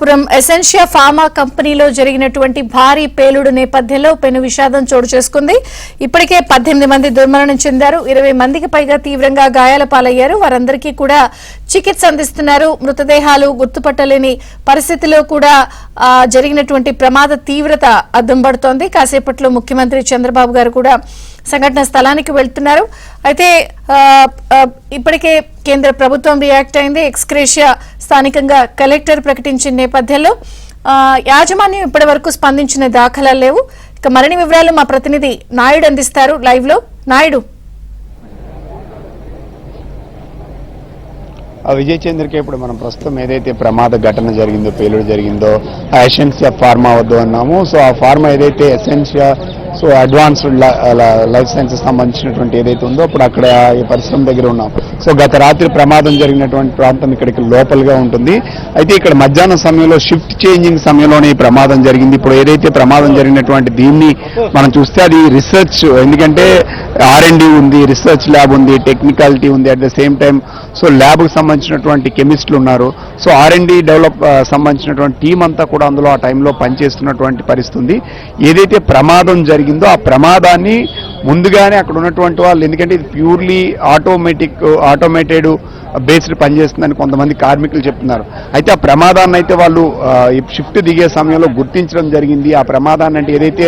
Anantapuram Essentia pharma కంపెనీలో జరిగినటువంటి భారీ పేలుడు నేపథ్యంలో పెను విషాదం చోటు చేసుకుంది. ఇప్పటికే 18 మంది దుర్మరణం చెందారు. 20 మందికి పైగా తీవ్రంగా గాయాల పాలయ్యారు. వారందరికీ కూడా చికిత్స అందిస్తున్నారు. మృతదేహాలు గుర్తుపట్టలేని పరిస్థితిలో కూడా జరిగినటువంటి ప్రమాద తీవ్రత అద్దం పడుతోంది. కాసేపట్లో ముఖ్యమంత్రి చంద్రబాబు గారు కూడా సంఘటన స్థలానికి వెళ్తున్నారు. అయితే ఇప్పటికే కేంద్ర ప్రభుత్వం రియాక్ట్ అయింది. ఎక్స్గ్రేషియా స్థానికంగా కలెక్టర్ ప్రకటించిన నేపథ్యంలో యాజమాన్యం ఇప్పటి వరకు స్పందించిన దాఖలాలు లేవు. ఇక మరిన్ని వివరాలు మా ప్రతినిధి నాయుడు అందిస్తారు లైవ్ లో. నాయుడు, విజయ్ చంద్రకి ఇప్పుడు మనం ప్రస్తుతం ఏదైతే ప్రమాద ఘటన జరిగిందో, పేలుడు జరిగిందో ఎసెన్షియా ఫార్మా వద్ద ఉన్నాము. సో ఆ ఫార్మా ఏదైతే ఎసెన్షియా అడ్వాన్స్డ్ లైఫ్ సైన్సెస్ సంబంధించినటువంటి ఏదైతే ఉందో అప్పుడు అక్కడ ఈ పరిశ్రమ దగ్గర ఉన్నాం. సో గత రాత్రి ప్రమాదం జరిగినటువంటి ప్రాంతం ఇక్కడికి లోపలగా ఉంటుంది. అయితే ఇక్కడ మధ్యాహ్నం సమయంలో షిఫ్ట్ చేంజింగ్ సమయంలోనే ఈ ప్రమాదం జరిగింది. ఇప్పుడు ఏదైతే ప్రమాదం జరిగినటువంటి దీన్ని మనం చూస్తే అది రీసెర్చ్, ఎందుకంటే R&D ఉంది, రీసెర్చ్ ల్యాబ్ ఉంది, టెక్నికాలిటీ ఉంది, at the same time so ల్యాబ్కి సంబంధించినటువంటి కెమిస్టులు ఉన్నారు. సో R&D డెవలప్ సంబంధించినటువంటి టీం అంతా కూడా అందులో ఆ టైంలో పనిచేస్తున్నటువంటి పరిస్థితి ఉంది. ఏదైతే ప్రమాదం జరిగిందో ఆ ప్రమాదాన్ని ముందుగానే అక్కడ ఉన్నటువంటి వాళ్ళు, ఎందుకంటే ఇది ప్యూర్లీ ఆటోమేటెడ్ బేస్డ్ పనిచేస్తుందని కొంతమంది కార్మికులు చెప్తున్నారు. అయితే ఆ ప్రమాదాన్ని అయితే వాళ్ళు షిఫ్ట్ దిగే సమయంలో గుర్తించడం జరిగింది. ఆ ప్రమాదాన్ని అంటే ఏదైతే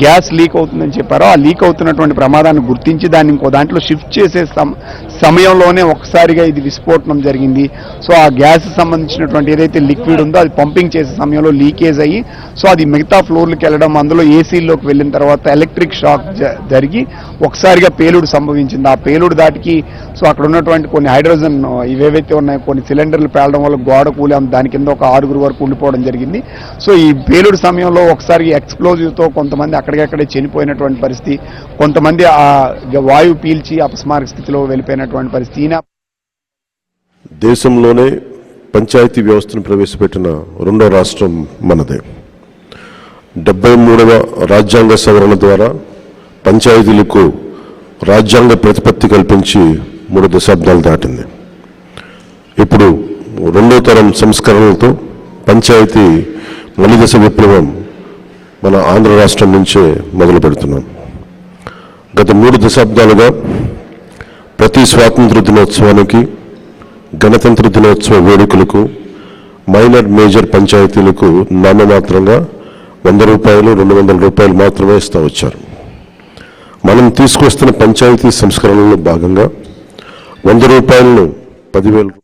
గ్యాస్ లీక్ అవుతుందని చెప్పారో ఆ లీక్ అవుతున్నటువంటి ప్రమాదాన్ని గుర్తించి దాన్ని ఇంకో దాంట్లో షిఫ్ట్ చేసే సమయంలోనే ఒకసారిగా ఇది విస్ఫోటనం జరిగింది. సో ఆ గ్యాస్ సంబంధించినటువంటి ఏదైతే లిక్విడ్ ఉందో అది పంపింగ్ చేసే సమయంలో లీకేజ్ అయ్యి సో అది మిగతా ఫ్లోర్లకు వెళ్ళడం, అందులో ఏసీల్లోకి వెళ్ళిన తర్వాత ఎలక్ట్రిక్ షాక్ జరిగి ఒకసారిగా పేలుడు సంభవించింది. ఆ పేలుడు దాటికి సో అక్కడ ఉన్నటువంటి కొన్ని హైడ్రోజన్ ఇవేవైతే ఉన్నాయో కొన్ని సిలిండర్లు పేలడం వల్ల గోడ కూలి దాని కింద ఒక 6 వరకు ఉండిపోవడం జరిగింది. సో ఈ పేలుడు సమయంలో ఒకసారి ఎక్స్ప్లోజివ్తో కొంతమంది అక్కడికక్కడే చనిపోయినటువంటి పరిస్థితి, కొంతమంది ఆ వాయువు పీల్చి అపస్మారక స్థితిలో వెళ్ళిపోయినటువంటి పరిస్థితి. దేశంలోనే పంచాయతీ వ్యవస్థను ప్రవేశపెట్టిన రెండో రాష్ట్రం మనదే. 73వ రాజ్యాంగ సవరణ ద్వారా పంచాయతీలకు రాజ్యాంగ ప్రతిపత్తి కల్పించి 3 దశాబ్దాలు దాటింది. ఇప్పుడు రెండో తరం సంస్కరణలతో పంచాయతీ మలిదశ విప్లవం మన ఆంధ్ర రాష్ట్రం నుంచే మొదలు పెడుతున్నాం. గత 3 దశాబ్దాలుగా ప్రతి స్వాతంత్ర దినోత్సవానికి, గణతంత్ర దినోత్సవ వేడుకలకు మైనర్ మేజర్ పంచాయతీలకు నామమాత్రంగా 100 రూపాయలు 200 రూపాయలు మాత్రమే ఇస్తూ వచ్చారు. మనం తీసుకొస్తున్న పంచాయతీ సంస్కరణలో భాగంగా 100 రూపాయలను 10,000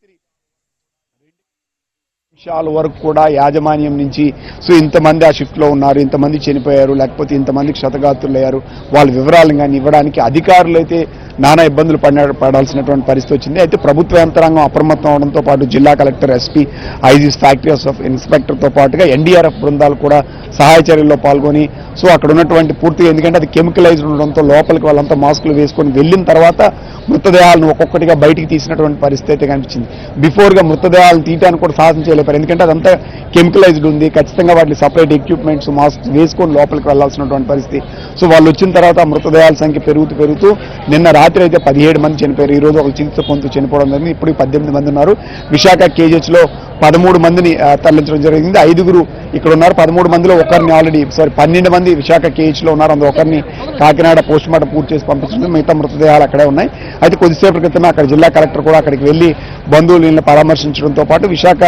నిమిషాల వరకు కూడా యాజమాన్యం నుంచి సో ఇంతమంది ఆ షిఫ్ట్లో ఉన్నారు, ఇంతమంది చనిపోయారు, లేకపోతే ఇంతమందికి క్షతగాత్రులు అయ్యారు, వాళ్ళ వివరాలు కానీ ఇవ్వడానికి అధికారులు అయితే నానా ఇబ్బందులు పడాల్సినటువంటి పరిస్థితి వచ్చింది. అయితే ప్రభుత్వ యంత్రాంగం అప్రమత్తం అవడంతో పాటు జిల్లా collector, SP, IGs, factories of ఇన్స్పెక్టర్తో పాటుగా NDRF బృందాలు కూడా సహాయ చర్యల్లో పాల్గొని సో అక్కడ ఉన్నటువంటి పూర్తిగా, ఎందుకంటే అది కెమికలైజ్డ్ ఉండడంతో లోపలికి వాళ్ళంతా మాస్కులు వేసుకొని వెళ్ళిన తర్వాత మృతదేహాలను ఒక్కొక్కటిగా బయటికి తీసినటువంటి పరిస్థితి అయితే కనిపించింది. బిఫోర్గా మృతదేహాలను తీయడానికి కూడా సాహసం చేయలేపారు, ఎందుకంటే అదంతా కెమికలైజ్డ్ ఉంది. ఖచ్చితంగా వాటిని సపరేట్ ఎక్విప్మెంట్స్, మాస్క్ వేసుకొని లోపలికి వెళ్లాల్సినటువంటి పరిస్థితి. సో వాళ్ళు వచ్చిన తర్వాత మృతదేహాల సంఖ్య పెరుగుతూ నిన్న రాత్రి అయితే 17 మంది చనిపోయారు. ఈ రోజు ఒక చికిత్స పొందుతూ చనిపోవడం జరిగింది. ఇప్పుడు 18 మంది ఉన్నారు. విశాఖ KGHలో 13 మందిని తరలించడం జరిగింది. 5 ఇక్కడ ఉన్నారు. 13 మందిలో ఒకరిని 12 మంది విశాఖ KHలో ఉన్నారు. అందులో ఒకరిని కాకినాడ పోస్ట్ మార్టం పూర్తి చేసి పంపించడం, మిగతా మృతదేహాలు అక్కడే ఉన్నాయి. అయితే కొద్దిసేపటి క్రితమే అక్కడ జిల్లా కలెక్టర్ కూడా అక్కడికి వెళ్లి బంధువులను పరామర్శించడంతో పాటు విశాఖ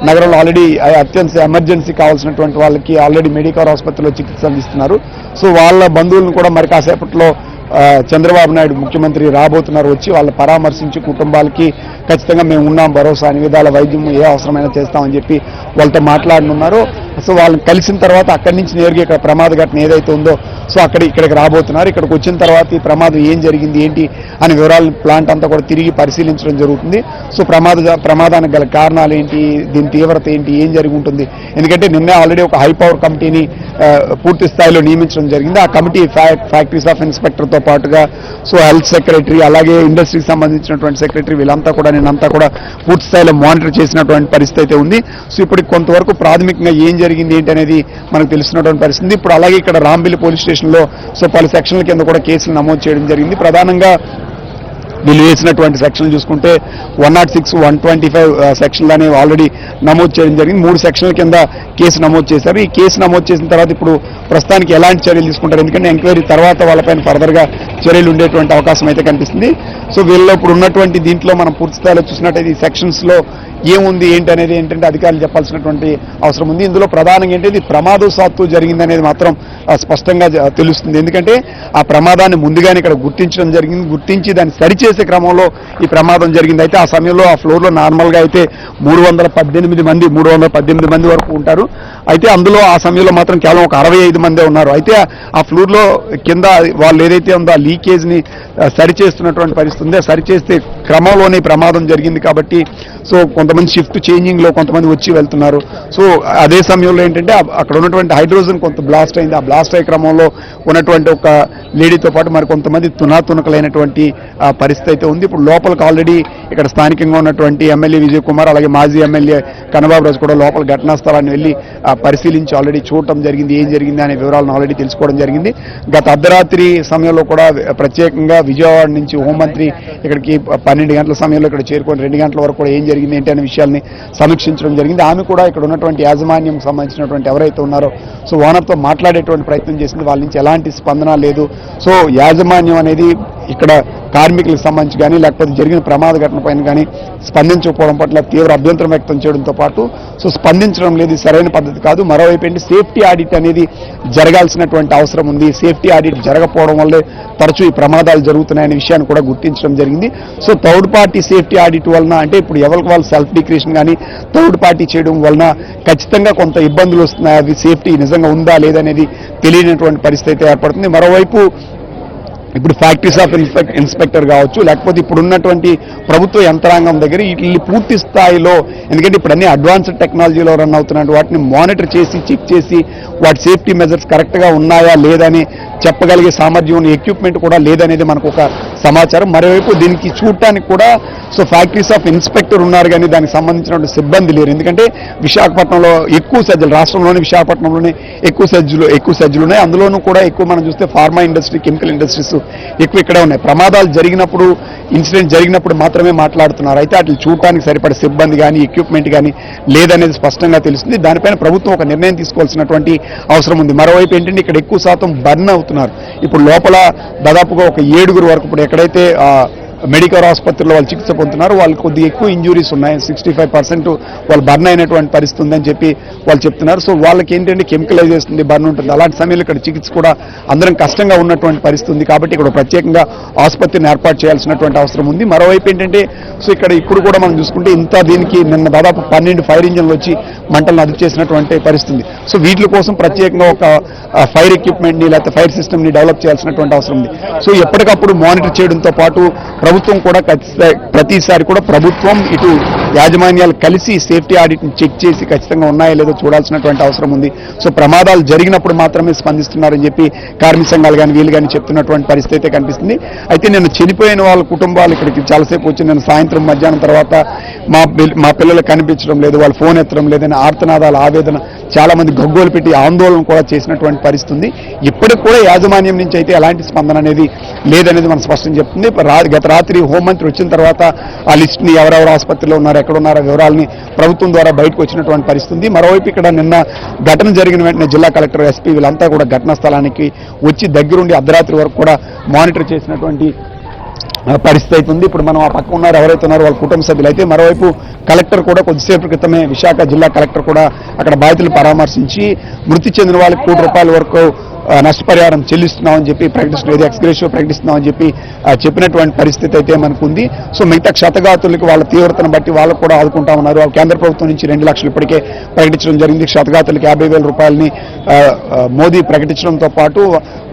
నగరంలో ఆల్రెడీ అత్యంత ఎమర్జెన్సీ కావాల్సినటువంటి వాళ్ళకి ఆల్రెడీ మెడికల్ ఆసుపత్రిలో చికిత్స అందిస్తున్నారు. సో వాళ్ళ బంధువులను కూడా మరి కాసేపట్లో చంద్రబాబు నాయుడు ముఖ్యమంత్రి రాబోతున్నారు. వచ్చి వాళ్ళ పరామర్శించి కుటుంబాలకి ఖచ్చితంగా మేము ఉన్నాం, భరోసా, అన్ని విధాల వైద్యం ఏ అవసరమైనా చేస్తామని చెప్పి వాళ్ళతో మాట్లాడనున్నారు. సో వాళ్ళని కలిసిన తర్వాత అక్కడి నుంచి నేరుగా ఇక్కడ ప్రమాద ఘటన ఏదైతే ఉందో సో ఇక్కడికి రాబోతున్నారు. ఇక్కడికి వచ్చిన తర్వాత ఈ ప్రమాదం ఏం జరిగింది ఏంటి అనే వివరాలు ప్లాంట్ అంతా కూడా తిరిగి పరిశీలించడం జరుగుతుంది. సో ప్రమాదానికి గల కారణాలు ఏంటి, దీని తీవ్రత ఏంటి, ఏం జరిగి ఉంటుంది, ఎందుకంటే నిన్నే ఆల్రెడీ ఒక హై పవర్ కమిటీని పూర్తి స్థాయిలో నియమించడం జరిగింది. ఆ కమిటీ ఫ్యాక్టరీస్ ఆఫ్ ఇన్స్పెక్టర్తో పాటుగా సో హెల్త్ సెక్రటరీ, అలాగే ఇండస్ట్రీకి సంబంధించినటువంటి సెక్రటరీ, వీళ్ళంతా కూడా నిన్నంతా కూడా పూర్తి స్థాయిలో మానిటర్ చేసినటువంటి పరిస్థితి అయితే ఉంది. సో ఇప్పటికి కొంతవరకు ప్రాథమికంగా ఏం జరిగింది ఏంటి అనేది మనకు తెలిసినటువంటి పరిస్థితి. ఇప్పుడు అలాగే ఇక్కడ రాంబిల్లి పోలీస్ స్టేషన్లో సో పలు సెక్షన్ల కింద కూడా కేసులు నమోదు చేయడం జరిగింది. ప్రధానంగా వీళ్ళు వేసినటువంటి సెక్షన్లు చూసుకుంటే 106, 125 సెక్షన్లు అనేవి ఆల్రెడీ నమోదు చేయడం జరిగింది. 3 సెక్షన్ల కింద కేసు నమోదు చేశారు. ఈ కేసు నమోదు చేసిన తర్వాత ఇప్పుడు ప్రస్తుతానికి ఎలాంటి చర్యలు తీసుకుంటారు, ఎందుకంటే ఎంక్వైరీ తర్వాత వాళ్ళపైన ఫర్దర్గా చర్యలు ఉండేటువంటి అవకాశం అయితే కనిపిస్తుంది. సో వీళ్ళలో ఇప్పుడు ఉన్నటువంటి దీంట్లో మనం పూర్తి స్థాయిలో చూసినట్టయితే ఈ సెక్షన్స్లో ఏముంది ఏంటి అనేది ఏంటంటే అధికారులు చెప్పాల్సినటువంటి అవసరం ఉంది. ఇందులో ప్రధానంగా ఏంటంటే ప్రమాదవశాత్తు జరిగిందనేది మాత్రం స్పష్టంగా తెలుస్తుంది. ఎందుకంటే ఆ ప్రమాదాన్ని ముందుగానే ఇక్కడ గుర్తించడం జరిగింది. గుర్తించి దాన్ని సరిచేసే క్రమంలో ఈ ప్రమాదం జరిగింది. అయితే ఆ సమయంలో ఆ ఫ్లోర్లో నార్మల్గా అయితే 318 మంది వరకు ఉంటారు. అయితే అందులో ఆ సమయంలో మాత్రం కేవలం ఒక 65 మందే ఉన్నారు. అయితే ఆ ఫ్లోర్లో కింద వాళ్ళు ఏదైతే ఉందో ఆ లీకేజ్ని సరిచేస్తున్నటువంటి పరిస్థితి ఉంది. సరిచేస్తే క్రమంలోనే ప్రమాదం జరిగింది కాబట్టి సో కొంతమంది షిఫ్ట్ చేంజింగ్లో కొంతమంది వచ్చి వెళ్తున్నారు. సో అదే సమయంలో ఏంటంటే అక్కడ ఉన్నటువంటి హైడ్రోజన్ కొంత బ్లాస్ట్ అయింది. ఆ బ్లాస్ట్ అయ్యే క్రమంలో ఉన్నటువంటి ఒక లేడీతో పాటు మరి కొంతమంది తునాతునకలైనటువంటి పరిస్థితి అయితే ఉంది. ఇప్పుడు లోపలికి ఆల్రెడీ ఇక్కడ స్థానికంగా ఉన్నటువంటి ఎమ్మెల్యే విజయ్ కుమార్ అలాగే మాజీ ఎమ్మెల్యే కన్నబాబు రాజు కూడా లోపల ఘటనా స్థలాన్ని వెళ్ళి పరిశీలించి ఆల్రెడీ చూడటం జరిగింది. ఏం జరిగింది అనే వివరాలను ఆల్రెడీ తెలుసుకోవడం జరిగింది. గత అర్ధరాత్రి సమయంలో కూడా ప్రత్యేకంగా విజయవాడ నుంచి హోంమంత్రి ఇక్కడికి 12 గంటల సమయంలో ఇక్కడ చేరుకొని 2 గంటల వరకు కూడా ఏం జరిగింది ఏంటి అనే విషయాల్ని సమీక్షించడం జరిగింది. ఆమె కూడా ఇక్కడ ఉన్నటువంటి యాజమాన్యం సంబంధించినటువంటి ఎవరైతే ఉన్నారో సో ఓనర్తో మాట్లాడేటువంటి ప్రయత్నం చేసింది. వాళ్ళ నుంచి ఎలాంటి స్పందన లేదు. సో యాజమాన్యం అనేది ఇక్కడ కార్మికులకు సంబంధించి కానీ లేకపోతే జరిగిన ప్రమాద ఘటన పైన కానీ స్పందించకపోవడం పట్ల తీవ్ర అభ్యంతరం వ్యక్తం చేయడంతో పాటు సో స్పందించడం లేదు, సరైన పద్ధతి కాదు. మరోవైపు ఏంటి సేఫ్టీ ఆడిట్ అనేది జరగాల్సినటువంటి అవసరం ఉంది. సేఫ్టీ ఆడిట్ జరగకపోవడం వల్లే తరచూ ఈ ప్రమాదాలు జరుగుతున్నాయనే విషయాన్ని కూడా గుర్తించడం జరిగింది. So third party safety audit వలన అంటే ఇప్పుడు ఎవరికి వాళ్ళు సెల్ఫ్ డిక్రేషన్ కానీ థర్డ్ పార్టీ చేయడం వలన ఖచ్చితంగా కొంత ఇబ్బందులు వస్తున్నాయి. అది సేఫ్టీ నిజంగా ఉందా లేదనేది తెలియనటువంటి పరిస్థితి అయితే ఏర్పడుతుంది. మరోవైపు ఇప్పుడు ఫ్యాక్టరీస్ ఆఫ్ ఇన్స్పెక్టర్ కావచ్చు లేకపోతే ఇప్పుడు ఉన్నటువంటి ప్రభుత్వ యంత్రాంగం దగ్గర వీటిని పూర్తి స్థాయిలో, ఎందుకంటే ఇప్పుడు అన్ని అడ్వాన్స్డ్ టెక్నాలజీలో రన్ అవుతున్నట్టు వాటిని మానిటర్ చేసి చెక్ చేసి వాటి సేఫ్టీ మెజర్స్ కరెక్ట్గా ఉన్నాయా లేదని చెప్పగలిగే సామర్థ్యం ఎక్విప్మెంట్ కూడా లేదనేది మనకు ఒక సమాచారం. మరోవైపు దీనికి చూడటానికి కూడా సో ఫ్యాక్టరీస్ ఆఫ్ ఇన్స్పెక్టర్ ఉన్నారు కానీ దానికి సంబంధించినటువంటి సిబ్బంది లేరు. ఎందుకంటే విశాఖపట్నంలో ఎక్కువ సజ్జలు, రాష్ట్రంలోని విశాఖపట్నంలోనే ఎక్కువ సజ్జలు ఉన్నాయి. అందులోనూ కూడా ఎక్కువ మనం చూస్తే ఫార్మా ఇండస్ట్రీ, కెమికల్ ఇండస్ట్రీస్ ఎక్కువ ఇక్కడే ఉన్నాయి. ప్రమాదాలు జరిగినప్పుడు, ఇన్సిడెంట్ జరిగినప్పుడు మాత్రమే మాట్లాడుతున్నారు. అయితే అట్లా చూడటానికి సరిపడే సిబ్బంది కానీ ఎక్విప్మెంట్ కానీ లేదనేది స్పష్టంగా తెలుస్తుంది. దానిపైన ప్రభుత్వం ఒక నిర్ణయం తీసుకోవాల్సినటువంటి అవసరం ఉంది. మరోవైపు ఏంటంటే ఇక్కడ ఎక్కువ శాతం బర్న్ అవుతున్నారు. ఇప్పుడు లోపల దాదాపుగా ఒక 7 వరకు ఇప్పుడు ఎక్కడైతే మెడికల్ ఆసుపత్రిలో వాళ్ళు చికిత్స పొందుతున్నారు వాళ్ళకి కొద్దిగా ఎక్కువ ఇంజురీస్ ఉన్నాయి. 65% వాళ్ళు బర్న్ అయినటువంటి పరిస్థితి ఉందని చెప్పి వాళ్ళు చెప్తున్నారు. సో వాళ్ళకి ఏంటంటే కెమికలైజ్ చేస్తుంది, బర్న్ ఉంటుంది. అలాంటి సమయంలో ఇక్కడ చికిత్స కూడా అందరం కష్టంగా ఉన్నటువంటి పరిస్థితి ఉంది. కాబట్టి ఇక్కడ ప్రత్యేకంగా ఆసుపత్రిని ఏర్పాటు చేయాల్సినటువంటి అవసరం ఉంది. మరోవైపు ఏంటంటే సో ఇక్కడ ఇప్పుడు కూడా మనం చూసుకుంటే దీనికి నిన్న దాదాపు 12 ఫైర్ ఇంజన్లు వచ్చి మంటలను అదుపు చేసినటువంటి పరిస్థితి ఉంది. సో వీటి కోసం ప్రత్యేకంగా ఒక ఫైర్ ఎక్విప్మెంట్ని లేకపోతే ఫైర్ సిస్టమ్ని డెవలప్ చేయాల్సినటువంటి అవసరం ఉంది. సో ఎప్పటికప్పుడు మానిటర్ చేయడంతో పాటు ప్రభుత్వం కూడా ప్రతిసారి కూడా ప్రభుత్వం ఇటు యాజమాన్యాలు కలిసి సేఫ్టీ ఆడిట్ని చెక్ చేసి ఖచ్చితంగా ఉన్నాయో లేదో చూడాల్సినటువంటి అవసరం ఉంది. సో ప్రమాదాలు జరిగినప్పుడు మాత్రమే స్పందిస్తున్నారని చెప్పి కార్మిక సంఘాలు కానీ వీళ్ళు కానీ చెప్తున్నటువంటి పరిస్థితి అయితే కనిపిస్తుంది. అయితే నేను చనిపోయిన వాళ్ళ కుటుంబాలు ఇక్కడికి చాలాసేపు వచ్చి నేను సాయంత్రం మధ్యాహ్నం తర్వాత మా పిల్లలు కనిపించడం లేదు, వాళ్ళు ఫోన్ ఎత్తడం లేదని ఆర్తనాదాల ఆవేదన, చాలా మంది గగ్గోలు పెట్టి ఆందోళన కూడా చేసినటువంటి పరిస్థితి ఉంది. ఇప్పటికి కూడా యాజమాన్యం నుంచి అయితే ఎలాంటి స్పందన అనేది లేదనేది మనం స్పష్టం చెప్తుంది. గత రాత్రి హోంమంత్రి వచ్చిన తర్వాత ఆ లిస్ట్ని ఎవరెవరు ఆసుపత్రిలో ఉన్నారు, ఎక్కడున్నారో వివరాలని ప్రభుత్వం ద్వారా బయటకు వచ్చినటువంటి పరిస్థితి ఉంది. మరోవైపు ఇక్కడ నిన్న ఘటన జరిగిన వెంటనే జిల్లా కలెక్టర్, ఎస్పీ వీళ్ళంతా కూడా ఘటనా స్థలానికి వచ్చి దగ్గరుండి అర్ధరాత్రి వరకు కూడా మానిటర్ చేసినటువంటి పరిస్థితి అవుతుంది. ఇప్పుడు మనం ఆ పక్క ఉన్నారు ఎవరైతే ఉన్నారో వాళ్ళ కుటుంబ సభ్యులు అయితే, మరోవైపు కలెక్టర్ కూడా కొద్దిసేపు క్రితమే విశాఖ జిల్లా కలెక్టర్ కూడా అక్కడ బాధితులు పరామర్శించి మృతి చెందిన వాళ్ళకి ₹1 కోటి వరకు నష్టపరిహారం చెల్లిస్తున్నామని చెప్పి ప్రకటిస్తున్నారు, ఎక్స్గ్రేషియో ప్రకటిస్తున్నామని చెప్పి చెప్పినటువంటి పరిస్థితి అయితే మనకు ఉంది. సో మిగతా క్షతగాతులకు వాళ్ళ తీవ్రతను బట్టి వాళ్ళకు కూడా ఆదుకుంటా ఉన్నారు. కేంద్ర ప్రభుత్వం నుంచి 2 లక్షలు ఇప్పటికే ప్రకటించడం జరిగింది. క్షతగాతులకు ₹50,000 మోదీ ప్రకటించడంతో పాటు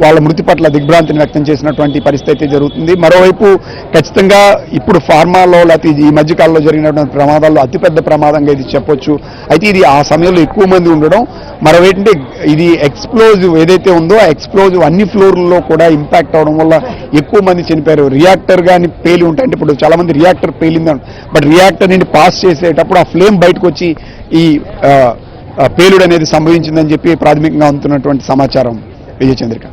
వాళ్ళ మృతి పట్ల దిగ్భ్రాంతిని వ్యక్తం చేసినటువంటి పరిస్థితి అయితే జరుగుతుంది. మరోవైపు ఖచ్చితంగా ఇప్పుడు ఫార్మాలో లేకపోతే ఈ మధ్యకాలంలో జరిగినటువంటి ప్రమాదాల్లో అతిపెద్ద ప్రమాదంగా ఇది చెప్పొచ్చు. అయితే ఇది ఆ సమయంలో ఎక్కువ మంది ఉండడం, మరోవేంటంటే ఇది ఎక్స్ప్లోజివ్ ఏదైతే ఉందో ఆ ఎక్స్ప్లోజివ్ అన్ని ఫ్లోర్లలో కూడా ఇంపాక్ట్ అవడం వల్ల ఎక్కువ మంది చనిపోయారు. రియాక్టర్ కానీ పేలి ఉంటాయి, అంటే ఇప్పుడు చాలా మంది రియాక్టర్ పేలింది, బట్ రియాక్టర్ నుండి పాస్ చేసేటప్పుడు ఆ ఫ్లేమ్ బయటకు వచ్చి ఈ పేలుడు అనేది సంభవించిందని చెప్పి ప్రాథమికంగా అందుతున్నటువంటి సమాచారం. విజయచంద్రిక.